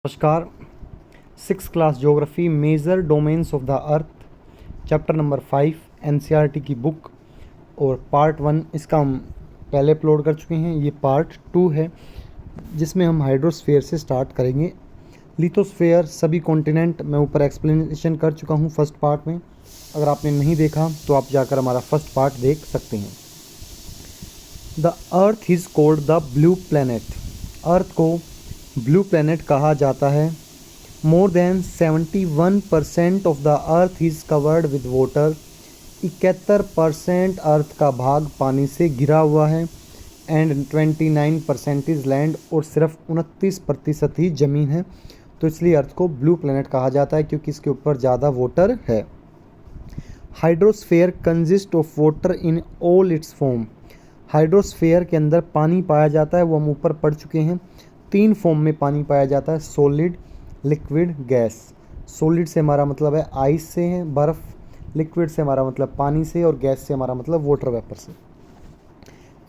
नमस्कार। 6th class geography major domains of the earth chapter number 5 NCERT की book और part 1 इसका हम पहले अपलोड कर चुके हैं। ये पार्ट 2 है जिसमें हम हाइड्रोस्फीयर से स्टार्ट करेंगे। लिथोस्फीयर सभी कॉन्टिनेंट मैं ऊपर एक्सप्लेनेशन कर चुका हूँ फर्स्ट पार्ट में। अगर आपने नहीं देखा तो आप जाकर हमारा फर्स्ट पार्ट देख सकते हैं। The earth is called the blue planet. Earth को ब्लू प्लैनेट कहा जाता है। More than 71% of the earth is covered with water. 71% earth का भाग पानी से घिरा हुआ है एंड 29% इज़ लैंड, और सिर्फ 29% ही ज़मीन है। तो इसलिए अर्थ को ब्लू प्लैनेट कहा जाता है क्योंकि इसके ऊपर ज़्यादा वाटर है। Hydrosphere consist of water in all it's form. Hydrosphere के अंदर पानी पाया जाता है, वो हम ऊपर पढ़ चुके हैं। 3 फॉर्म में पानी पाया जाता है, सॉलिड, लिक्विड, गैस। सॉलिड से हमारा मतलब है आइस से है, बर्फ़। लिक्विड से हमारा मतलब पानी से, और गैस से हमारा मतलब वाटर वेपर से।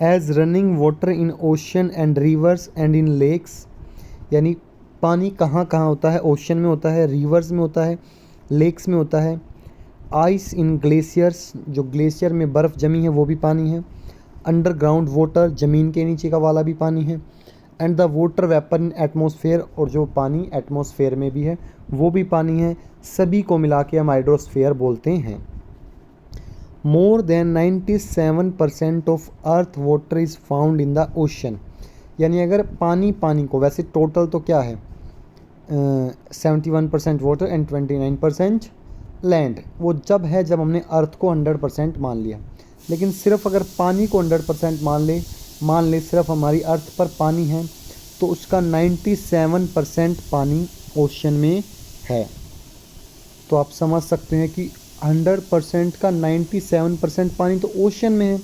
As running water in ocean and rivers and in lakes, यानी पानी कहाँ कहाँ होता है? ओशन में होता है, रिवर्स में होता है, लेक्स में होता है। आइस इन ग्लेशियर्स, जो ग्लेशियर में बर्फ़ जमी है वो भी पानी है। अंडरग्राउंड वाटर, ज़मीन के नीचे का वाला भी पानी है। And the water vapour in atmosphere, और जो पानी एटमॉस्फेयर में भी है वो भी पानी है। सभी को मिला के हम हाइड्रोस्फीयर बोलते हैं। More than 97% of earth water is found in the ocean, यानी अगर पानी को, वैसे टोटल तो क्या है 71% वाटर एंड 29% लैंड, वो जब है जब हमने अर्थ को 100% मान लिया। लेकिन सिर्फ अगर पानी को 100% मान ले सिर्फ हमारी अर्थ पर पानी है, तो उसका 97% पानी ओशन में है। तो आप समझ सकते हैं कि 100% का 97% पानी तो ओशन में है।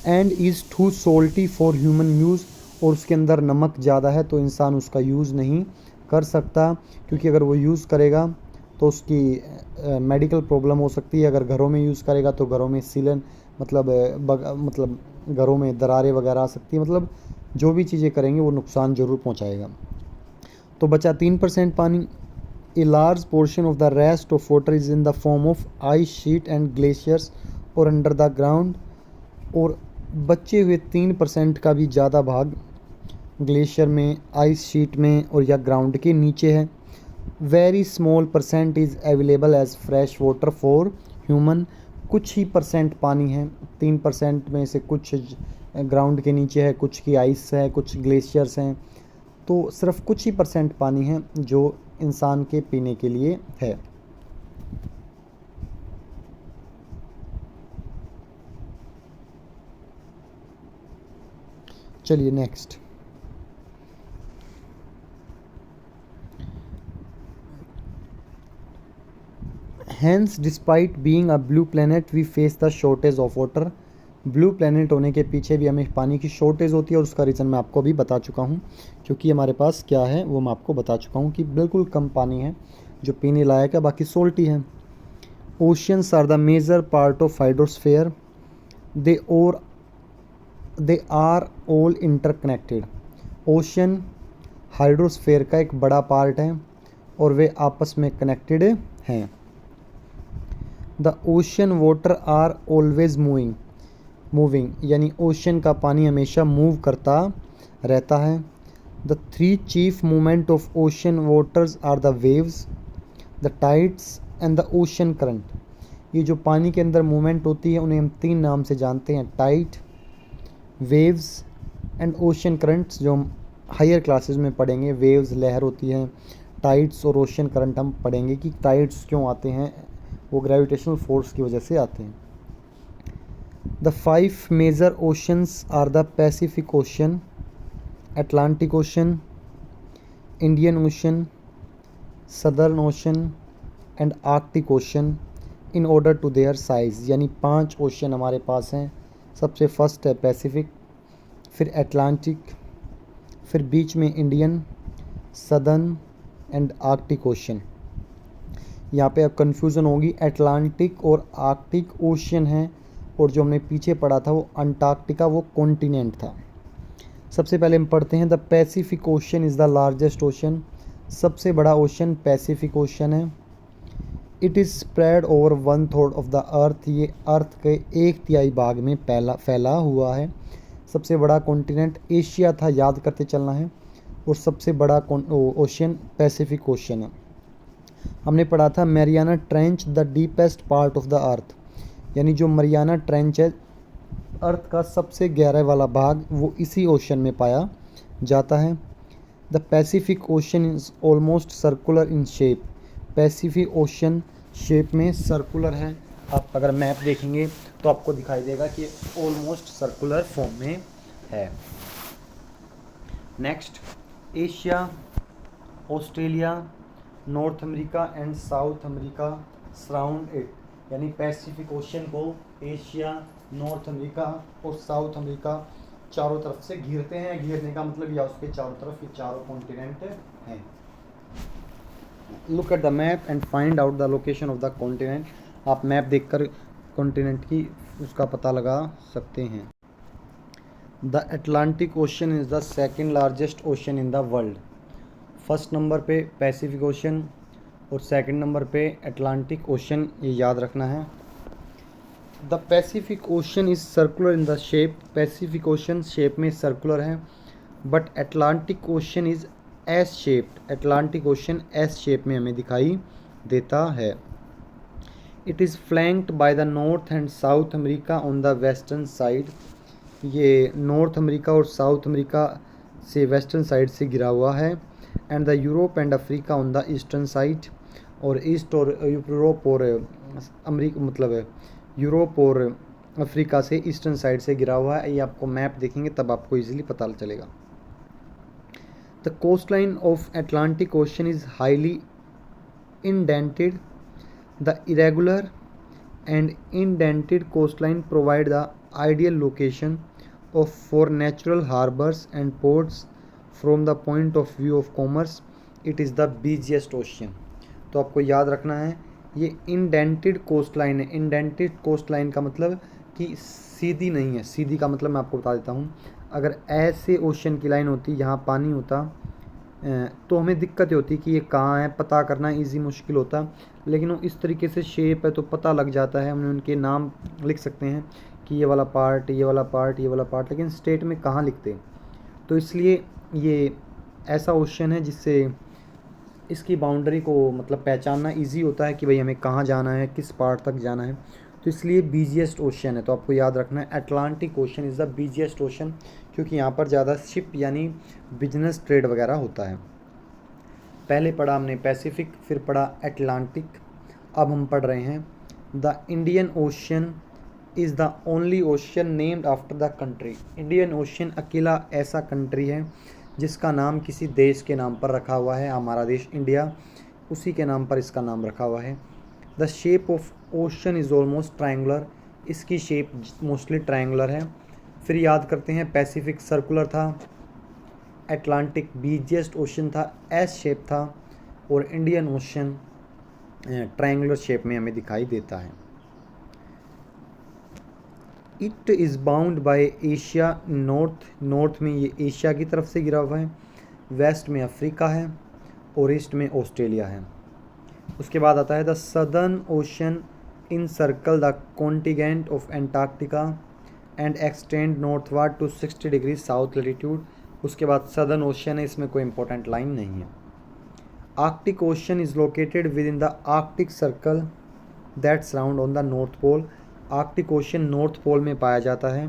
And is too salty for human use, और उसके अंदर नमक ज़्यादा है तो इंसान उसका यूज़ नहीं कर सकता, क्योंकि अगर वो यूज़ करेगा तो उसकी मेडिकल प्रॉब्लम हो सकती है। अगर घरों में यूज़ करेगा तो घरों में सीलन मतलब घरों में दरारें वगैरह आ सकती है। मतलब जो भी चीज़ें करेंगे वो नुकसान ज़रूर पहुंचाएगा। तो बचा 3% पानी। A large portion of the rest of water is in the form of ice sheet and glaciers और अंडर द ग्राउंड, और बचे हुए 3% का भी ज़्यादा भाग ग्लेशियर में, आइस शीट में और या ग्राउंड के नीचे है। Very small percent is available as fresh water for human. कुछ ही परसेंट पानी है, 3% में से कुछ ग्राउंड के नीचे है, कुछ की आइस है, कुछ ग्लेशियर्स हैं। तो सिर्फ कुछ ही परसेंट पानी है जो इंसान के पीने के लिए है। चलिए next. Hence, despite being a blue planet, we face the shortage of water. Blue planet होने के पीछे भी हमें पानी की शॉर्टेज होती है, और उसका रीज़न मैं आपको अभी बता चुका हूँ। क्योंकि हमारे पास क्या है वो मैं आपको बता चुका हूँ कि बिल्कुल कम पानी है जो पीने लायक है, बाकी सोल्टी है। Oceans are the major part of hydrosphere. They are all interconnected. Ocean hydrosphere का एक बड़ा पार्ट है और वे आपस में कनेक्टेड हैं। The ocean water are always moving, यानी ओशन का पानी हमेशा मूव करता रहता है। The 3 chief movement of ocean waters are the waves, the tides and the ocean current. ये जो पानी के अंदर मूवमेंट होती है उन्हें हम 3 नाम से जानते हैं, tide, waves and ocean currents, जो हम हायर क्लासेस में पढ़ेंगे। वेव्स लहर होती है, टाइड्स और ओशन करंट हम पढ़ेंगे कि टाइड्स क्यों आते हैं, वो ग्रेविटेशनल फोर्स की वजह से आते हैं। The 5 major oceans are the Pacific Ocean, Atlantic Ocean, Indian Ocean, Southern Ocean and Arctic Ocean in order to their size. यानी 5 ओशन हमारे पास हैं। सबसे फर्स्ट है पैसिफिक, फिर अटलांटिक, फिर बीच में Indian, southern and Arctic ocean. यहाँ पे अब कन्फ्यूज़न होगी, अटलांटिक और आर्कटिक ओशन है, और जो हमने पीछे पढ़ा था वो अंटार्कटिका, वो कॉन्टिनेंट था। सबसे पहले हम पढ़ते हैं the Pacific ocean is the largest ocean. सबसे बड़ा ओशन पैसिफिक ओशन है। It is spread over 1/3 of the अर्थ, ये अर्थ के 1/3 भाग में फैला हुआ है। सबसे बड़ा कॉन्टिनेंट एशिया था, याद करते चलना है। और सबसे बड़ा ओशन पैसिफिक ओशन है। हमने पढ़ा था Mariana trench the deepest part of the अर्थ, यानी जो मरियाना ट्रेंच है अर्थ का सबसे गहरा वाला भाग, वो इसी ओशन में पाया जाता है। The Pacific ocean is almost circular in shape, Pacific ocean shape में सर्कुलर है। आप अगर मैप देखेंगे तो आपको दिखाई देगा कि ऑलमोस्ट सर्कुलर फॉर्म में है। Next, Asia, Australia, north America and south America surround it, यानी पैसिफिक ओशन को एशिया, नॉर्थ अमेरिका और साउथ अमेरिका चारों तरफ से घिरते हैं। घिरने का मतलब या उसके चारों तरफ ये चारों कॉन्टिनेंट हैं। Look at the map and find out the location of the continent. आप मैप देखकर कॉन्टिनेंट की उसका पता लगा सकते हैं। The Atlantic Ocean is the second largest ocean in the world. First number पे पैसिफिक ओशन और सेकंड नंबर पे अटलांटिक ओशन, ये याद रखना है। The Pacific ocean is circular in the shape, Pacific ocean shape में सर्कुलर है। But Atlantic Ocean is S shaped, Atlantic ocean S shape में हमें दिखाई देता है। It is flanked by the north and south America on the western side, ये north America और south America से वेस्टर्न साइड से घिरा हुआ है। And the Europe and Africa on the eastern side, और ईस्ट और यूरोप और अमेरिका मतलब यूरोप और अफ्रीका से ईस्टर्न साइड से घिरा हुआ है। ये आपको मैप देखेंगे तब आपको इजीली पता चलेगा। The coast line of Atlantic Ocean is highly indented. The irregular and indented coastline provide the ideal location for natural harbors and ports. From the point of view of commerce, it is the busiest ocean. तो आपको याद रखना है ये indented coast line है। Indented coast line का मतलब कि सीधी नहीं है। सीधी का मतलब मैं आपको बता देता हूँ, अगर ऐसे ओशन की लाइन होती, यहाँ पानी होता तो हमें दिक्कत होती कि ये कहाँ है, पता करना इजी मुश्किल होता। लेकिन वो इस तरीके से शेप है तो पता लग जाता है, हमने उनके नाम लिख सकते हैं कि ये वाला पार्ट, ये वाला पार्ट, ये वाला पार्ट। लेकिन स्टेट में कहाँ लिखते, तो इसलिए ये ऐसा ओशन है जिससे इसकी बाउंड्री को मतलब पहचानना इजी होता है कि भाई हमें कहाँ जाना है, किस पार्ट तक जाना है। तो इसलिए बिजिएस्ट ओशन है। तो आपको याद रखना है Atlantic Ocean is the busiest ocean, क्योंकि यहाँ पर ज़्यादा शिप यानी बिजनेस ट्रेड वगैरह होता है। पहले पढ़ा हमने पैसिफिक, फिर पढ़ा अटलांटिक, अब हम पढ़ रहे हैं the Indian ocean is the only ocean named after the country. Indian ocean अकेला ऐसा कंट्री है जिसका नाम किसी देश के नाम पर रखा हुआ है। हमारा देश इंडिया, उसी के नाम पर इसका नाम रखा हुआ है। The shape of ocean is almost triangular, इसकी शेप मोस्टली ट्रायंगुलर है। फिर याद करते हैं पैसिफिक सर्कुलर था, अटलांटिक बिजिएस्ट ओशन था, एस शेप था, और इंडियन ओशन ट्रायंगुलर शेप में हमें दिखाई देता है। It is bound by Asia north में ये एशिया की तरफ से गिरा हुआ है, वेस्ट में अफ्रीका है और ईस्ट में ऑस्ट्रेलिया है। उसके बाद आता है the Southern Ocean encircle the continent of Antarctica and extend northward to 60 degree south latitude. उसके बाद सदर्न ओशन है, इसमें कोई इंपॉर्टेंट लाइन नहीं है। Arctic Ocean is located with the Arctic Circle that surround on the North Pole. Arctic Ocean North Pole में पाया जाता है।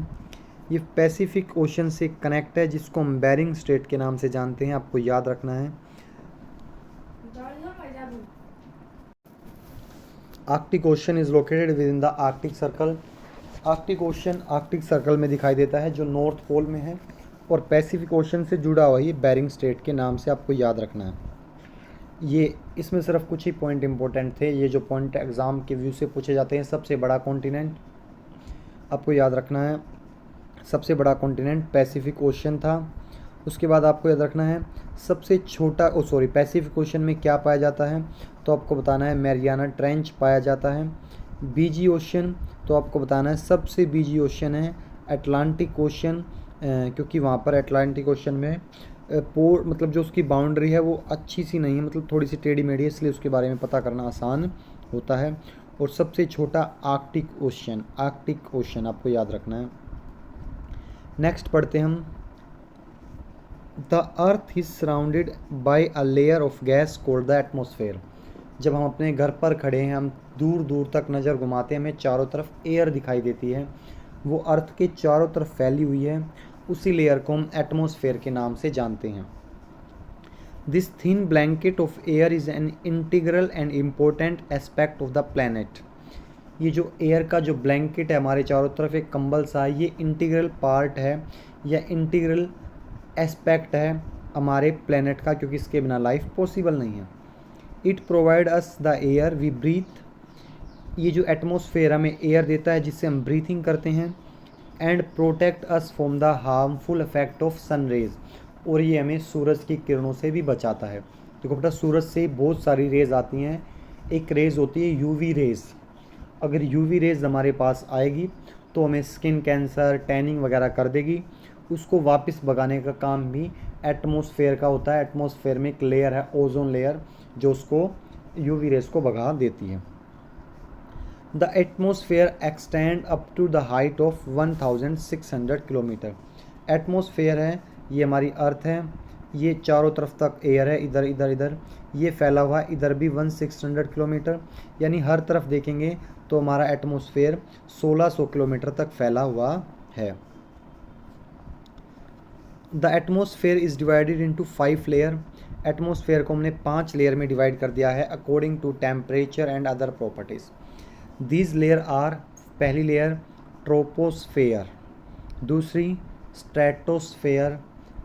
ये पैसिफिक ओशन से कनेक्ट है, जिसको हम बेरिंग स्ट्रेट के नाम से जानते हैं, आपको याद रखना है। Arctic Ocean is located with the Arctic circle. Arctic ocean Arctic circle में दिखाई देता है जो नॉर्थ पोल में है, और पैसिफिक ओशन से जुड़ा हुआ ये बेरिंग स्ट्रेट के नाम से आपको याद रखना है। ये इसमें सिर्फ कुछ ही पॉइंट इंपॉर्टेंट थे, ये जो पॉइंट एग्ज़ाम के व्यू से पूछे जाते हैं। सबसे बड़ा कॉन्टिनेंट आपको याद रखना है, सबसे बड़ा कॉन्टिनेंट पैसिफिक ओशन था। उसके बाद आपको याद रखना है सबसे छोटा पैसिफिक ओशन में क्या पाया जाता है, तो आपको बताना है मैरियाना ट्रेंच पाया जाता है। बीजी ओशन, तो आपको बताना है सबसे बीजी ओशन है अटलांटिक ओशन, क्योंकि वहाँ पर अटलांटिक ओशन में पोर मतलब जो उसकी बाउंड्री है वो अच्छी सी नहीं है, मतलब थोड़ी सी टेढ़ी मेढ़ी है, इसलिए उसके बारे में पता करना आसान होता है। और सबसे छोटा आर्कटिक ओशन, आर्कटिक ओशन आपको याद रखना है। नेक्स्ट पढ़ते हम, the earth is surrounded by a layer of gas called the atmosphere. जब हम अपने घर पर खड़े हैं, हम दूर दूर तक नज़र घुमाते हैं, हमें चारों तरफ एयर दिखाई देती है, वो अर्थ के चारों तरफ फैली हुई है, उसी लेयर को हम एटमॉस्फेयर के नाम से जानते हैं। This thin blanket of air is an integral and important aspect of the planet. ये जो एयर का जो ब्लैंकेट है हमारे चारों तरफ एक कंबल सा है, ये इंटीग्रल पार्ट है या इंटीग्रल एस्पेक्ट है हमारे प्लैनेट का, क्योंकि इसके बिना लाइफ पॉसिबल नहीं है। It provide us the air we breathe. ये जो एटमॉस्फेयर हमें एयर देता है जिससे हम ब्रीथिंग करते हैं। And protect us from the harmful effect of sun rays. और ये हमें सूरज की किरणों से भी बचाता है। देखो बेटा, सूरज से बहुत सारी रेज आती हैं। एक रेज होती है यूवी रेज। अगर यूवी रेज हमारे पास आएगी तो हमें स्किन कैंसर, टैनिंग वगैरह कर देगी। उसको वापस भगाने का काम भी एटमॉस्फेयर का होता है। एटमॉस्फेयर में एक लेयर है, ओजोन लेयर, जो उसको यूवी रेज को भगा देती है। The atmosphere extend up to the height of 1600 kilometre. Atmosphere है, ये हमारी अर्थ है, ये चारों तरफ तक एयर है, इधर इधर इधर ये फैला हुआ है, इधर भी 1600 किलोमीटर, यानी हर तरफ देखेंगे तो हमारा एटमॉस्फेयर 1600 किलोमीटर तक फैला हुआ है। The atmosphere is divided into 5 layer. Atmosphere को हमने 5 लेयर में डिवाइड कर दिया है according to temperature and other properties. These layer are, पहली लेयर ट्रोपोस्फेयर, दूसरी स्ट्रेटोस्फेयर,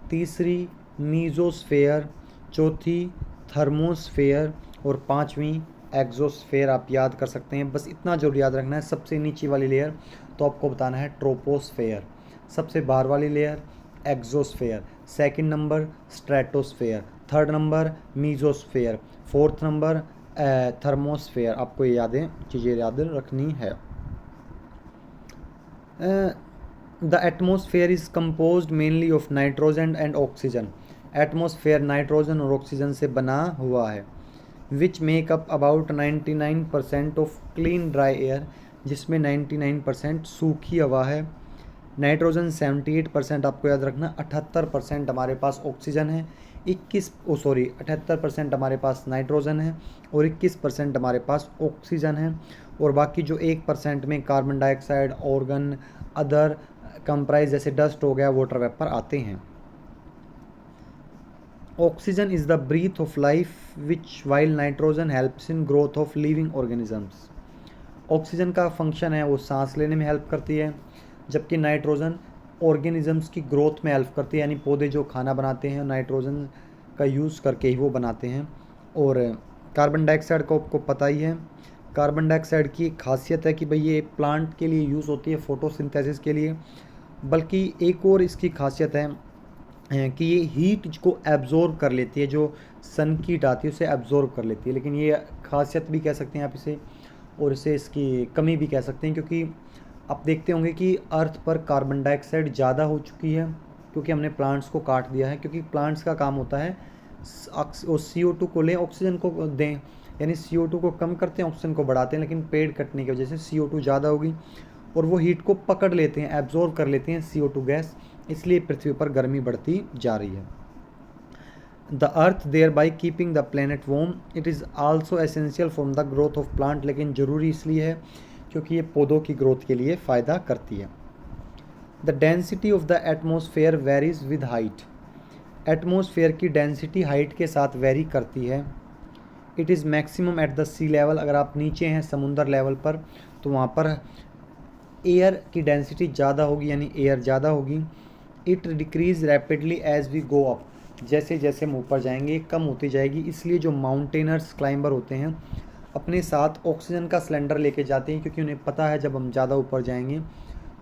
तीसरी मीजोस्फेयर, चौथी थर्मोस्फेयर और पांचवी एक्सोस्फेयर। आप याद कर सकते हैं, बस इतना जरूर याद रखना है। सबसे नीचे वाली लेयर तो आपको बताना है ट्रोपोस्फेयर, सबसे बाहर वाली layer exosphere, second number stratosphere, third number mesosphere, fourth number thermosphere. आपको ये चीज़ें याद रखनी है। The atmosphere is composed mainly of nitrogen and oxygen. Atmosphere nitrogen और ऑक्सीजन से बना हुआ है। Which make up about 99% of clean dry air, जिसमें 99% सूखी हवा है। नाइट्रोजन 78%, आपको याद रखना 78% हमारे पास ऑक्सीजन है, 78% हमारे पास नाइट्रोजन है और 21% हमारे पास ऑक्सीजन है। और बाकी जो 1% में carbon dioxide, argon, other comprise जैसे डस्ट हो गया, वाटर वेपर आते हैं। Oxygen is the breath of life which while nitrogen helps in growth of living organisms. Oxygen का फंक्शन है वो सांस लेने में हेल्प करती है, जबकि नाइट्रोजन ऑर्गेनिजम्स की ग्रोथ में हेल्प करती है, यानी पौधे जो खाना बनाते हैं नाइट्रोजन का यूज़ करके ही वो बनाते हैं। और कार्बन डाइऑक्साइड को आपको पता ही है, कार्बन डाइऑक्साइड की खासियत है कि भाई ये प्लांट के लिए यूज़ होती है फोटोसिंथेसिस के लिए, बल्कि एक और इसकी खासियत है कि ये हीट को एब्जॉर्ब कर लेती है, जो सन की हीट आती है उसे एब्जॉर्ब कर लेती है। लेकिन ये खासियत भी कह सकते हैं आप इसे, और इसे इसकी कमी भी कह सकते हैं, क्योंकि आप देखते होंगे कि अर्थ पर कार्बन डाइऑक्साइड ज़्यादा हो चुकी है क्योंकि हमने प्लांट्स को काट दिया है। क्योंकि प्लांट्स का काम होता है CO2 को लें, ऑक्सीजन को दें, यानी CO2 को कम करते हैं, ऑक्सीजन को बढ़ाते हैं। लेकिन पेड़ कटने की वजह से CO2 ज़्यादा होगी और वो हीट को पकड़ लेते हैं, एब्जॉर्ब कर लेते हैं CO2 गैस, इसलिए पृथ्वी पर गर्मी बढ़ती जा रही है। The earth thereby keeping the planet warm, it is also essential for the growth of plant. लेकिन ज़रूरी इसलिए है क्योंकि ये पौधों की ग्रोथ के लिए फ़ायदा करती है। The density of the atmosphere varies with height. Atmosphere की डेंसिटी हाइट के साथ वेरी करती है। It is maximum at the sea level. अगर आप नीचे हैं समुंदर लेवल पर तो वहाँ पर एयर की डेंसिटी ज़्यादा होगी, यानी एयर ज़्यादा होगी। It decrease rapidly as we go up. जैसे जैसे हम ऊपर जाएंगे कम होती जाएगी, इसलिए जो माउंटेनर्स क्लाइंबर होते हैं अपने साथ ऑक्सीजन का सिलेंडर लेके जाते हैं, क्योंकि उन्हें पता है जब हम ज़्यादा ऊपर जाएंगे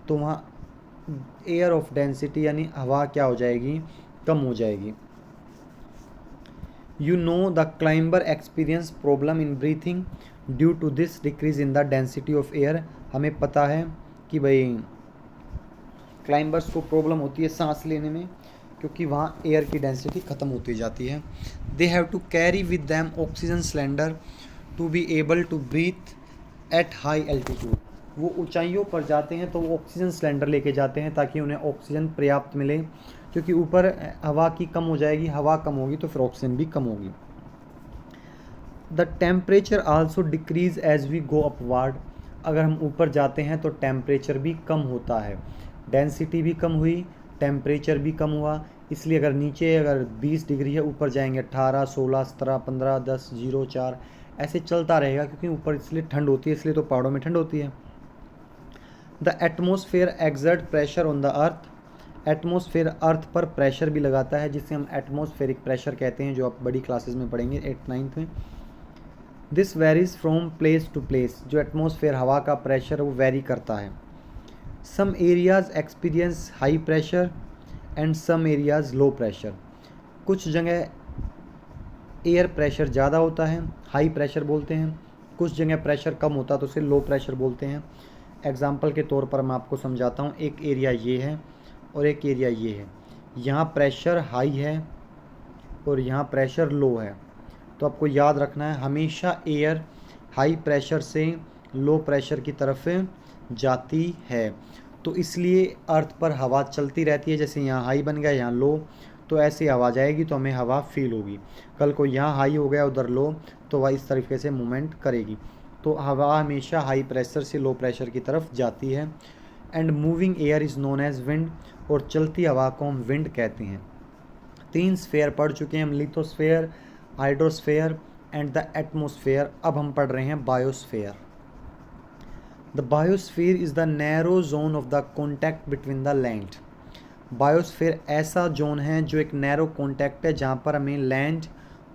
तो वहाँ एयर ऑफ डेंसिटी यानी हवा क्या हो जाएगी, कम हो जाएगी। You know the climber experience problem in breathing due to this decrease in the density of air. हमें पता है कि भाई क्लाइंबर्स को प्रॉब्लम होती है सांस लेने में, क्योंकि वहाँ एयर की डेंसिटी ख़त्म होती जाती है। They have to carry with them oxygen cylinder to be able to breathe at high altitude. वो ऊंचाइयों पर जाते हैं तो वो ऑक्सीजन सिलेंडर लेके जाते हैं ताकि उन्हें ऑक्सीजन पर्याप्त मिले, क्योंकि ऊपर हवा की कम हो जाएगी, हवा कम होगी तो फिर ऑक्सीजन भी कम होगी। The temperature also decrease as we go upward. अगर हम ऊपर जाते हैं तो टेम्परेचर भी कम होता है, डेंसिटी भी कम हुई, टेम्परेचर भी कम हुआ। इसलिए अगर नीचे अगर 20 डिग्री है, ऊपर जाएंगे 18, 16, 17, 15, 10, 0, 4 ऐसे चलता रहेगा, क्योंकि ऊपर इसलिए ठंड होती है, इसलिए तो पहाड़ों में ठंड होती है। The atmosphere exert pressure on the earth. Atmosphere earth पर प्रेशर भी लगाता है, जिसे हम एटमोसफेरिक प्रेशर कहते हैं, जो आप बड़ी क्लासेस में पढ़ेंगे 8th 9th में। This varies from place to place. जो एटमोसफेयर हवा का प्रेशर वो वेरी करता है। Some areas experience high pressure and some areas low pressure. कुछ जगह एयर प्रेशर ज़्यादा होता है, हाई प्रेशर बोलते हैं। कुछ जगह प्रेशर कम होता है तो उसे लो प्रेशर बोलते हैं। एग्जाम्पल के तौर पर मैं आपको समझाता हूँ। एक एरिया ये है और एक एरिया ये है। यहाँ प्रेशर हाई है और यहाँ प्रेशर लो है। तो आपको याद रखना है, हमेशा एयर हाई प्रेशर से लो प्रेशर की तरफ जाती है। तो इसलिए अर्थ पर हवा चलती रहती है। जैसे यहाँ हाई बन गया, यहाँ लो, तो ऐसी हवा जाएगी तो हमें हवा फील होगी। कल को यहाँ हाई हो गया, उधर लो, तो वह इस तरीके से मूवमेंट करेगी। तो हवा हमेशा हाई प्रेशर से लो प्रेशर की तरफ जाती है। And moving air is known as wind. और चलती हवा को हम विंड कहते हैं। 3 स्फेयर पढ़ चुके हैं हम, lithosphere, hydrosphere and the atmosphere. अब हम पढ़ रहे हैं biosphere. The biosphere is the narrow zone of the contact between the land. Biosphere ऐसा जोन है जो एक नैरो कॉन्टैक्ट है, जहाँ पर हमें लैंड,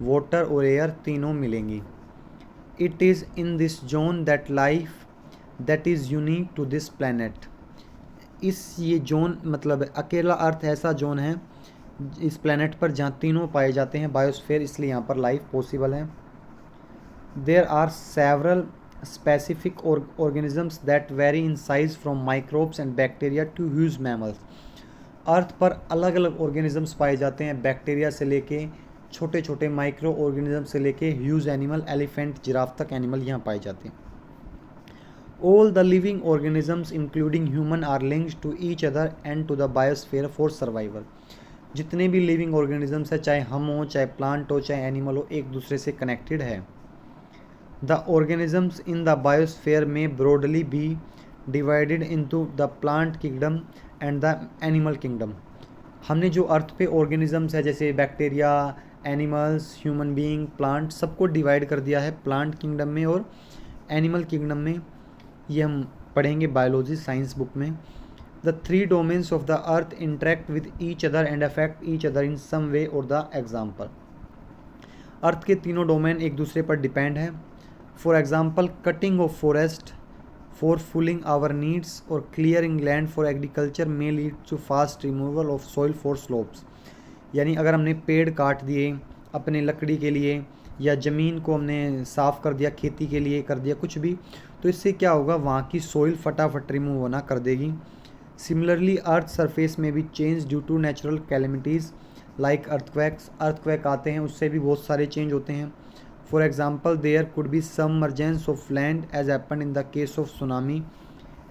वाटर और एयर तीनों मिलेंगी। It is in this zone that life that is unique to this planet. ये जोन मतलब अकेला अर्थ ऐसा जोन है इस प्लैनेट पर जहाँ तीनों पाए जाते हैं बायोस्फीयर, इसलिए यहाँ पर लाइफ पॉसिबल है। There are several specific organisms that vary in size from microbes and bacteria to huge mammals। अर्थ पर अलग अलग ऑर्गेनिजम्स पाए जाते हैं, बैक्टीरिया से लेके छोटे छोटे माइक्रो ऑर्गेनिज्म से लेके ह्यूज एनिमल, एलिफेंट, जिराफ तक एनिमल यहाँ पाए जाते हैं। All the living organisms including human are linked to each other and to the biosphere for survival. जितने भी लिविंग ऑर्गेनिजम्स है, चाहे हम हो, चाहे प्लांट हो, चाहे एनिमल हो, एक दूसरे से कनेक्टेड है। The organisms in the biosphere may broadly be divided into the plant kingdom and the animal kingdom। हमने जो अर्थ पे ऑर्गेनिजम्स है, जैसे bacteria, animals, human being, plant, सबको डिवाइड कर दिया है प्लांट किंगडम में और एनिमल किंगडम में। ये हम पढ़ेंगे बायोलॉजी साइंस बुक में। The 3 domains of the earth interact with each other and affect each other in some way और द एग्जाम्पल। अर्थ के तीनों डोमेन एक दूसरे पर डिपेंड है। For example, cutting of forest for fulfilling our needs or clearing land for agriculture may lead to fast removal of soil for slopes। यानी अगर हमने पेड़ काट दिए अपने लकड़ी के लिए, या ज़मीन को हमने साफ़ कर दिया, खेती के लिए कर दिया, कुछ भी, तो इससे क्या होगा, वहाँ की सोइल फटाफट रिमूव होना कर देगी। सिमिलरली अर्थ सरफेस में भी change due to natural calamities like earthquakes. Earthquake आते हैं, उससे भी बहुत सारे चेंज होते हैं। For example, there could be submergence of land as happened in the case of tsunami.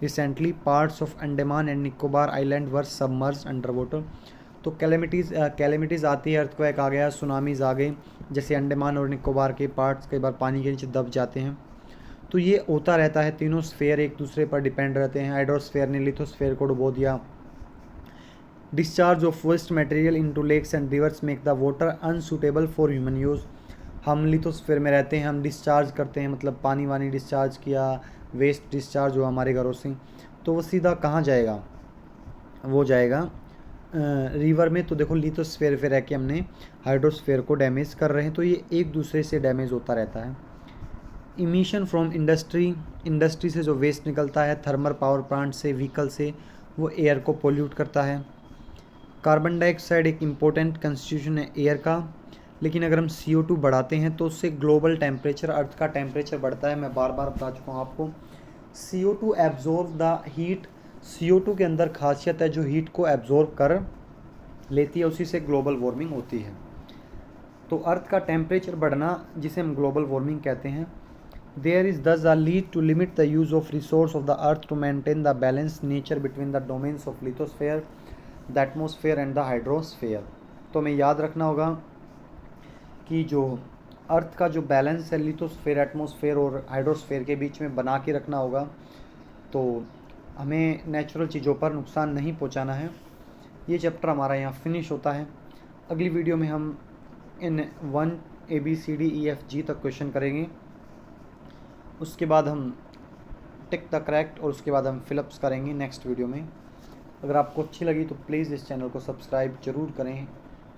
Recently, parts of Andaman and Nicobar Island were submerged underwater। तो calamities आती है, अर्थक्वेक आ गया, सुनामीज़ आ गई, जैसे अंडमान और निकोबार के पार्ट्स कई बार पानी के नीचे दब जाते हैं। तो ये होता रहता है, तीनों स्फेयर एक दूसरे पर डिपेंड रहते हैं। हाइड्रोस्फेयर ने लिथोस्फेयर को डुबो दिया। Discharge of waste material into lakes and rivers make the water unsuitable for human use. हम लिथोस्फेयर में रहते हैं, हम डिस्चार्ज करते हैं, मतलब पानी वानी डिस्चार्ज किया, वेस्ट डिस्चार्ज हुआ हमारे घरों से, तो वो सीधा कहाँ जाएगा, वो जाएगा रिवर में। तो देखो लिथोस्फेयर पे रह के हमने हाइड्रोस्फेयर को डैमेज कर रहे हैं, तो ये एक दूसरे से डैमेज होता रहता है। इमिशन फ्रॉम इंडस्ट्री से जो वेस्ट निकलता है, थर्मल पावर प्लांट से, व्हीकल से, वो एयर को पोल्यूट करता है। कार्बन डाइऑक्साइड एक इम्पोर्टेंट कंस्टिट्यूशन है एयर का, लेकिन अगर हम CO2 बढ़ाते हैं तो उससे ग्लोबल टेम्परेचर, अर्थ का टेम्परेचर बढ़ता है। मैं बार बार बता चुका हूँ आपको। CO2 absorb the heat. CO2 के अंदर खासियत है जो हीट को एब्जॉर्ब कर लेती है, उसी से ग्लोबल वार्मिंग होती है। तो अर्थ का टेम्परेचर बढ़ना जिसे हम ग्लोबल वार्मिंग कहते हैं, there is thus a lead to limit the use of resource of the earth to maintain the balance nature between the domains of lithosphere, the atmosphere and the hydrosphere. तो हमें याद रखना होगा कि जो अर्थ का जो बैलेंस है लिथोस्फेयर, एटमोसफेयर और हाइड्रोस्फेयर के बीच में बना के रखना होगा। तो हमें नेचुरल चीज़ों पर नुकसान नहीं पहुंचाना है। ये चैप्टर हमारा यहाँ फिनिश होता है। अगली वीडियो में हम इन 1 ABCDEFG तक क्वेश्चन करेंगे, उसके बाद हम टिक द करेक्ट और उसके बाद हम फिलअप्स करेंगे नेक्स्ट वीडियो में। अगर आपको अच्छी लगी तो प्लीज़ इस चैनल को सब्सक्राइब जरूर करें,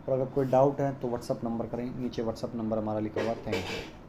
और अगर कोई डाउट है तो व्हाट्सअप नंबर करें, नीचे व्हाट्सअप नंबर हमारा लिखा हुआ। Thank you.